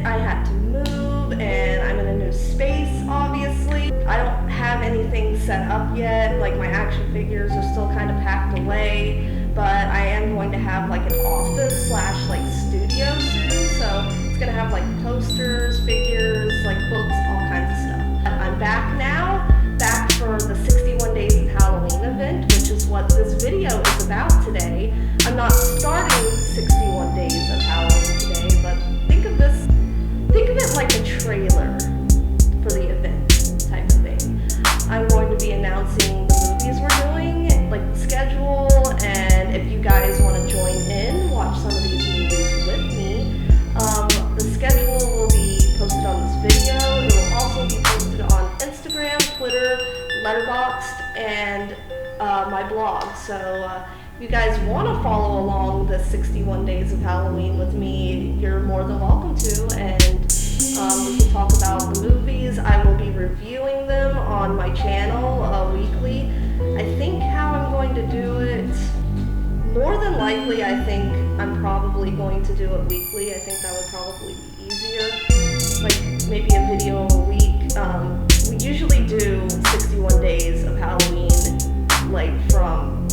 I had to move, and I'm in a new space, obviously. I don't have anything set up yet, like my action figures are still kind of packed away, but I am going to have like an office slash like studio soon, so it's gonna have like posters, figures, like books, all kinds of stuff. I'm back now, back for the 61 Days of Halloween event, which is what this video is about today. I'm not starting 61 Days of Halloween today, but think of it like a trailer for the event type of thing. I'm going to be announcing the movies we're doing, like the schedule, and if you guys want to join in, watch some of these movies with me. The schedule will be posted on this video. It will also be posted on Instagram, Twitter, Letterboxd, and my blog. So if you guys want to follow along the 61 Days of Halloween with me, you're more than welcome to, and we can talk about the movies. I will be reviewing them on my channel weekly. I think how I'm going to do it, more than likely, I think I'm probably going to do it weekly. I think that would probably be easier, like maybe a video a week. We usually do 61 Days of Halloween, like from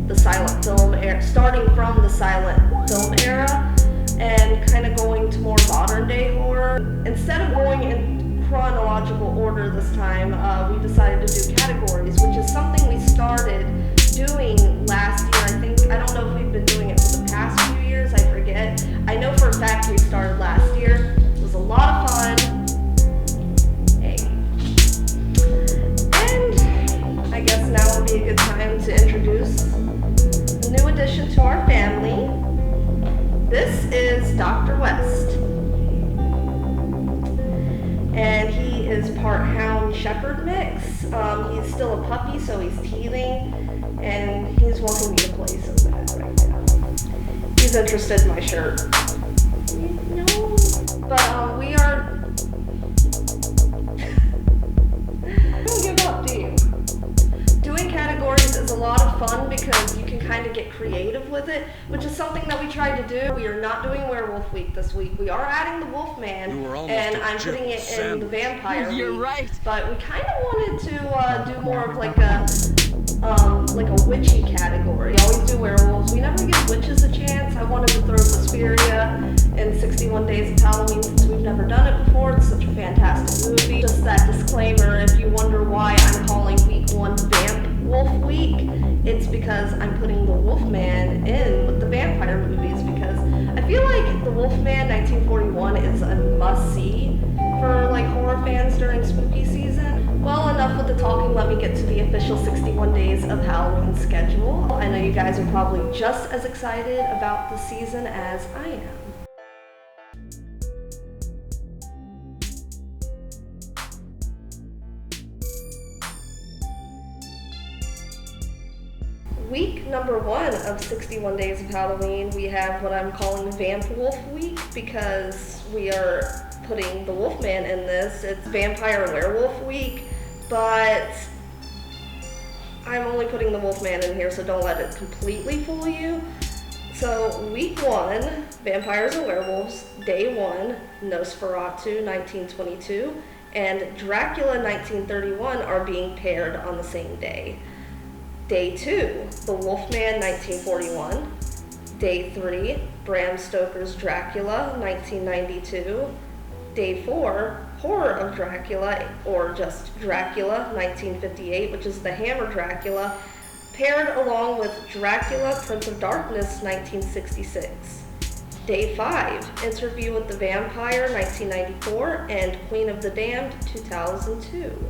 the silent film era, starting from the silent film era, and kind of going to more modern day horror. Instead of going in chronological order this time, we decided to do categories, which is something we started doing last year. I don't know if we've been doing it for the past few years, I forget. I know for a fact we started last year. It was a lot of fun. Hey. And I guess now would be a good time to introduce a new addition to our family. This is Dr. West. And he is part hound shepherd mix. He's still a puppy, so he's teething, and he's wanting me to play so bad right now. He's interested in my shirt. No. But we are... Don't give up, do you? Doing categories is a lot of fun because you can kind of get creative with it, which is something that we tried to do. We are not doing Werewolf Week this week. We are adding the Wolfman, and I'm putting it in the Vampire You're Week. right. But we kind of wanted to do more of like a witchy category. We always do werewolves. We never give witches a chance. I wanted to throw Suspiria in 61 Days of Halloween since we've never done it before. It's such a fantastic movie. Just that disclaimer, if you wonder why I'm calling week 1 Vamp Wolf Week, it's because I'm putting the Wolfman in with the vampire movies, because I feel like the Wolfman 1941 is a must-see for like horror fans during spooky season. Well, enough with the talking, let me get to the official 61 Days of Halloween schedule. I know you guys are probably just as excited about the season as I am. Week number 1 of 61 Days of Halloween, we have what I'm calling Vamp Wolf Week, because we are putting the Wolfman in this. It's Vampire and Werewolf Week, but I'm only putting the Wolfman in here, so don't let it completely fool you. So week 1, Vampires and Werewolves. Day 1, Nosferatu 1922 and Dracula 1931 are being paired on the same day. Day 2, The Wolfman 1941. Day 3, Bram Stoker's Dracula 1992. Day 4, Horror of Dracula, or just Dracula 1958, which is the Hammer Dracula, paired along with Dracula Prince of Darkness 1966. Day 5, Interview with the Vampire 1994 and Queen of the Damned 2002.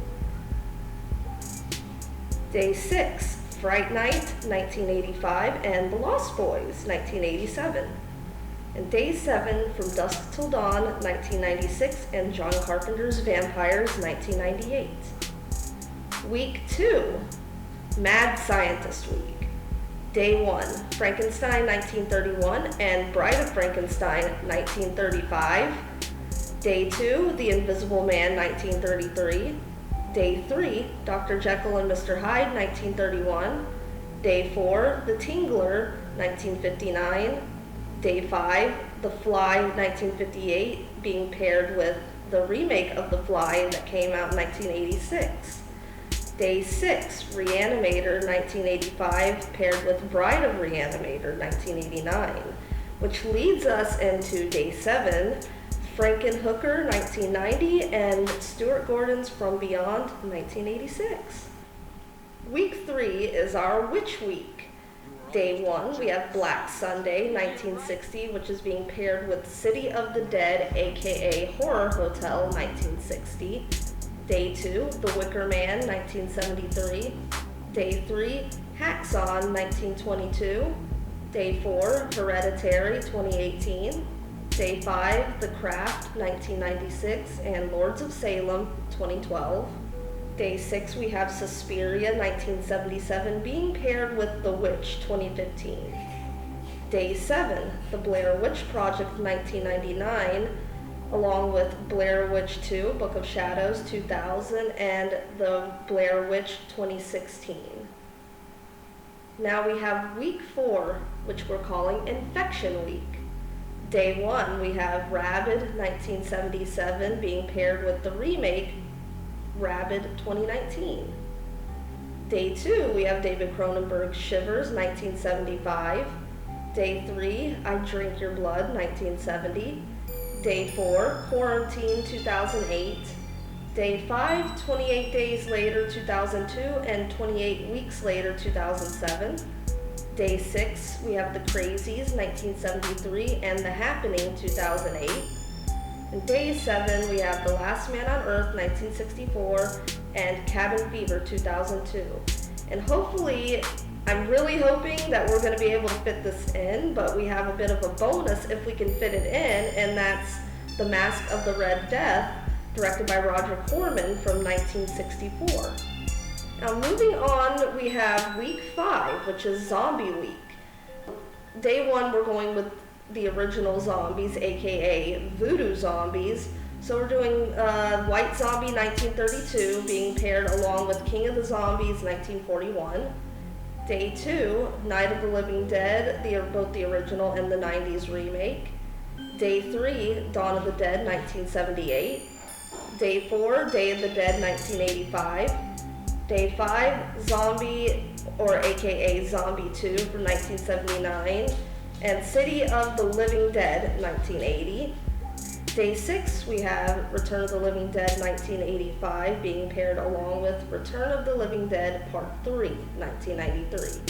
Day 6, Fright Night 1985 and The Lost Boys 1987. And Day 7, From Dusk Till Dawn 1996 and John Carpenter's Vampires 1998. Week 2, Mad Scientist Week. Day 1, Frankenstein 1931 and Bride of Frankenstein 1935. Day 2, The Invisible Man 1933. Day 3, Dr. Jekyll and Mr. Hyde 1931. Day 4, The Tingler 1959. Day 5, The Fly, 1958, being paired with the remake of The Fly that came out in 1986. Day 6, Reanimator, 1985, paired with Bride of Reanimator, 1989, which leads us into Day 7, Frankenhooker, 1990, and Stuart Gordon's From Beyond, 1986. Week 3 is our Witch Week. Day 1, we have Black Sunday, 1960, which is being paired with City of the Dead, aka Horror Hotel, 1960. Day 2, The Wicker Man, 1973. Day 3, Hacksaw, 1922. Day 4, Hereditary, 2018. Day 5, The Craft, 1996, and Lords of Salem, 2012. Day 6, we have Suspiria, 1977, being paired with The Witch, 2015. Day 7, The Blair Witch Project, 1999, along with Blair Witch 2, Book of Shadows, 2000, and The Blair Witch, 2016. Now we have Week 4, which we're calling Infection Week. Day 1, we have Rabid, 1977, being paired with the remake, Rabid, 2019. Day 2, we have David Cronenberg's Shivers, 1975. Day 3, I Drink Your Blood, 1970. Day 4, Quarantine, 2008. Day 5, 28 Days Later, 2002, and 28 Weeks Later, 2007. Day 6, we have The Crazies, 1973, and The Happening, 2008. And Day 7, we have The Last Man on Earth, 1964, and Cabin Fever, 2002. And hopefully, I'm really hoping that we're going to be able to fit this in, but we have a bit of a bonus if we can fit it in, and that's The Mask of the Red Death, directed by Roger Corman from 1964. Now moving on, we have Week 5, which is Zombie Week. Day 1, we're going with the original zombies, aka voodoo zombies. So we're doing White Zombie 1932, being paired along with King of the Zombies 1941. Day 2, Night of the Living Dead, both the original and the 90s remake. Day 3, Dawn of the Dead 1978. Day 4, Day of the Dead 1985. Day 5, Zombie, or aka Zombie 2 from 1979. And City of the Living Dead 1980. Day 6, we have Return of the Living Dead 1985, being paired along with Return of the Living Dead Part 3 1993.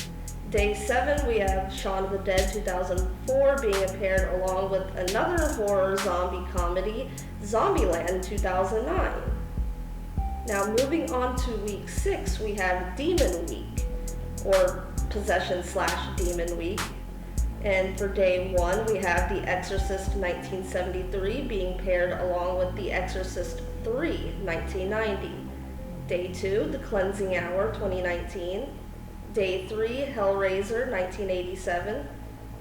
Day 7, we have Shaun of the Dead 2004, being paired along with another horror zombie comedy, Zombieland 2009. Now moving on to Week 6, we have Demon Week, or Possession/Demon Week. And for Day 1, we have The Exorcist 1973, being paired along with The Exorcist 3 1990. Day 2, The Cleansing Hour 2019. Day 3, Hellraiser 1987.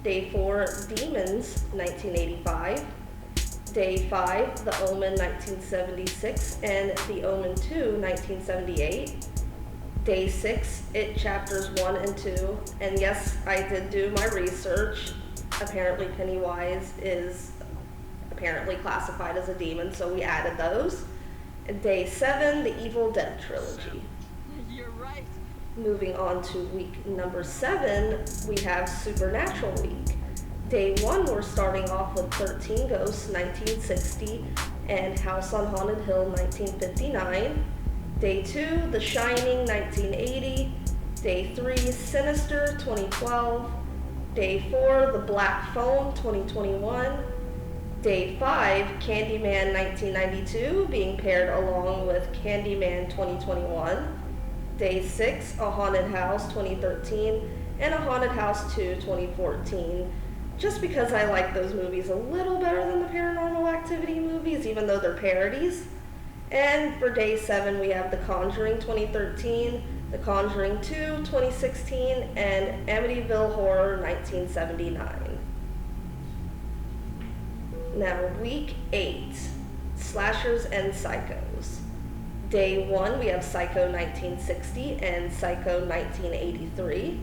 Day 4, Demons 1985. Day 5, The Omen 1976, and The Omen 2 1978. Day 6, It Chapters 1 and 2, and yes, I did do my research. Apparently Pennywise is apparently classified as a demon, so we added those. And Day 7, The Evil Dead Trilogy. You're right. Moving on to week number 7, we have Supernatural Week. Day 1, we're starting off with 13 Ghosts, 1960, and House on Haunted Hill, 1959. Day 2, The Shining, 1980. Day 3, Sinister, 2012. Day 4, The Black Phone, 2021. Day 5, Candyman, 1992, being paired along with Candyman, 2021. Day 6, A Haunted House, 2013, and A Haunted House 2, 2014. Just because I like those movies a little better than the Paranormal Activity movies, even though they're parodies. And for Day 7, we have The Conjuring 2013, The Conjuring 2 2016, and Amityville Horror 1979. Now, Week 8, Slashers and Psychos. Day 1, we have Psycho 1960 and Psycho 1983.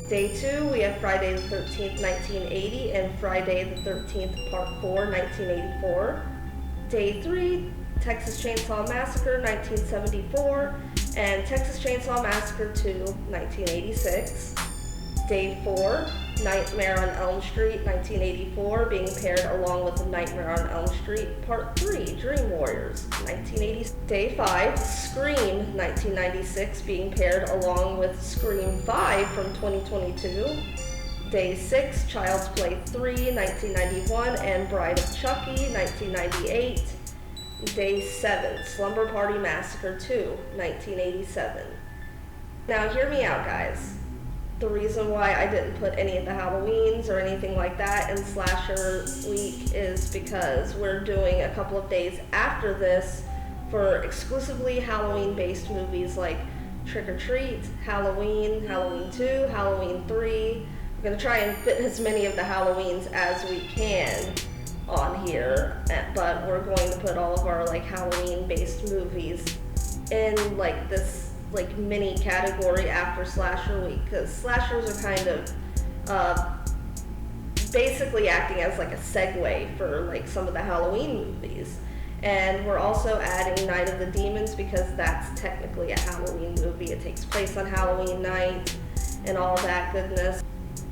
Day 2, we have Friday the 13th, 1980, and Friday the 13th, Part 4, 1984. Day 3, Texas Chainsaw Massacre, 1974, and Texas Chainsaw Massacre 2, 1986. Day 4, Nightmare on Elm Street, 1984, being paired along with Nightmare on Elm Street Part 3, Dream Warriors, 1980. Day 5, Scream, 1996, being paired along with Scream 5 from 2022. Day 6, Child's Play 3, 1991, and Bride of Chucky, 1998. Day 7, Slumber Party Massacre 2, 1987. Now hear me out, guys. The reason why I didn't put any of the Halloweens or anything like that in Slasher Week is because we're doing a couple of days after this for exclusively Halloween-based movies like Trick or Treat, Halloween, Halloween 2, Halloween 3. We're going to try and fit as many of the Halloweens as we can on here, but we're going to put all of our like Halloween-based movies in like this like mini category after Slasher Week, because slashers are kind of basically acting as like a segue for like some of the Halloween movies. And we're also adding Night of the Demons because that's technically a Halloween movie. It takes place on Halloween night and all that goodness.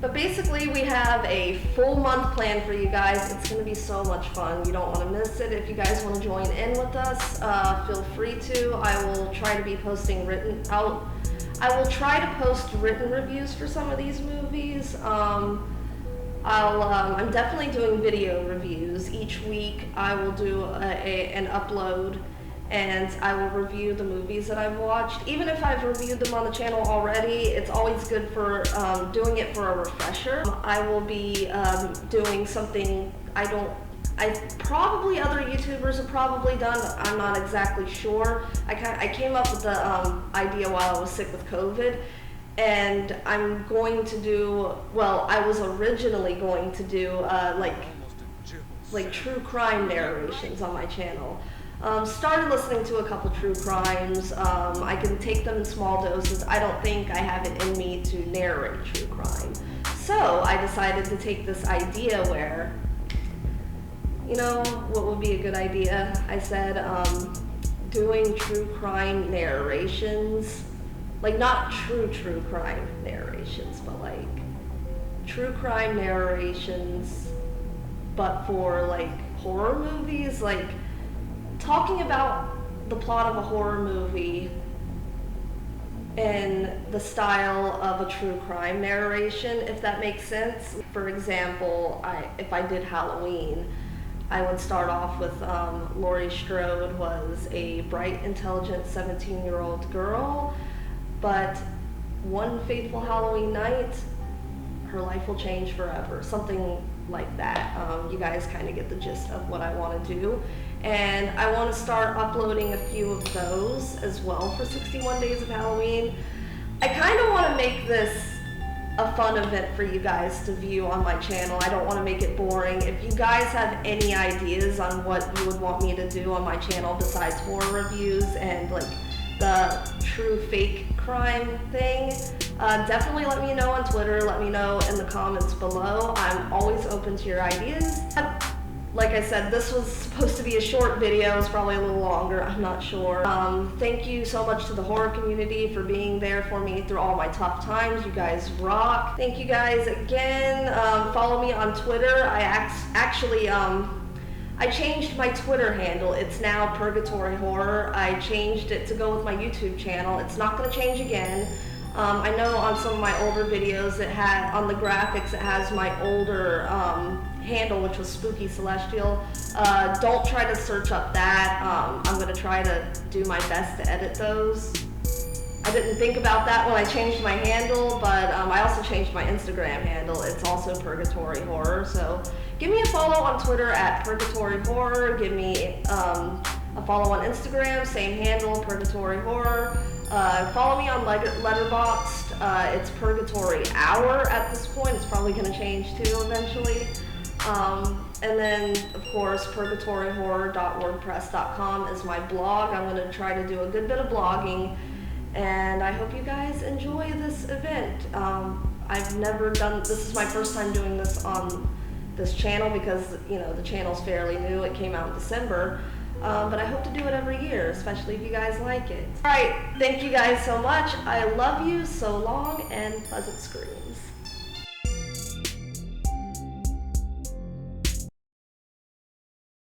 But basically we have a full month planned for you guys. It's going to be so much fun. You don't want to miss it. If you guys want to join in with us, feel free to. I will try to be posting I will try to post written reviews for some of these movies. I'm definitely doing video reviews. Each week I will do an upload and I will review the movies that I've watched. Even if I've reviewed them on the channel already, it's always good for doing it for a refresher. I will be doing something probably other YouTubers have probably done, I'm not exactly sure. I came up with the idea while I was sick with COVID, and I'm going to do, well, I was originally going to do like true crime narrations on my channel. Started listening to a couple true crimes. I can take them in small doses. I don't think I have it in me to narrate true crime. So I decided to take this idea where, you know, what would be a good idea? I said, doing true crime narrations, like not true crime narrations, but like true crime narrations, but for like horror movies, like talking about the plot of a horror movie in the style of a true crime narration, if that makes sense. For example, if I did Halloween, I would start off with Laurie Strode was a bright, intelligent 17-year-old girl, but one fateful Halloween night, her life will change forever. Something like that. You guys kind of get the gist of what I want to do. And I want to start uploading a few of those as well for 61 Days of Halloween. I kind of want to make this a fun event for you guys to view on my channel. I don't want to make it boring. If you guys have any ideas on what you would want me to do on my channel besides horror reviews and like the true fake crime thing, definitely let me know on Twitter. Let me know in the comments below. I'm always open to your ideas. Like I said, this was supposed to be a short video. It's probably a little longer, I'm not sure. Thank you so much to the horror community for being there for me through all my tough times. You guys rock. Thank you guys again. Follow me on Twitter. I changed my Twitter handle. It's now Purgatory Horror. I changed it to go with my YouTube channel. It's not going to change again. I know on some of my older videos, on the graphics, it has my older handle, which was Spooky Celestial. Don't try to search up that. I'm going to try to do my best to edit those. I didn't think about that when I changed my handle, but I also changed my Instagram handle. It's also Purgatory Horror. So give me a follow on Twitter at Purgatory Horror. Give me a follow on Instagram, same handle, Purgatory Horror. Follow me on Letterboxd. It's Purgatory Hour at this point. It's probably going to change too eventually. And then, of course, purgatoryhorror.wordpress.com is my blog. I'm going to try to do a good bit of blogging, and I hope you guys enjoy this event. I I've never done, this is my first time doing this on this channel because, you know, the channel's fairly new. It came out in December. But I hope to do it every year, especially if you guys like it. Alright, thank you guys so much. I love you, so long, and pleasant screams.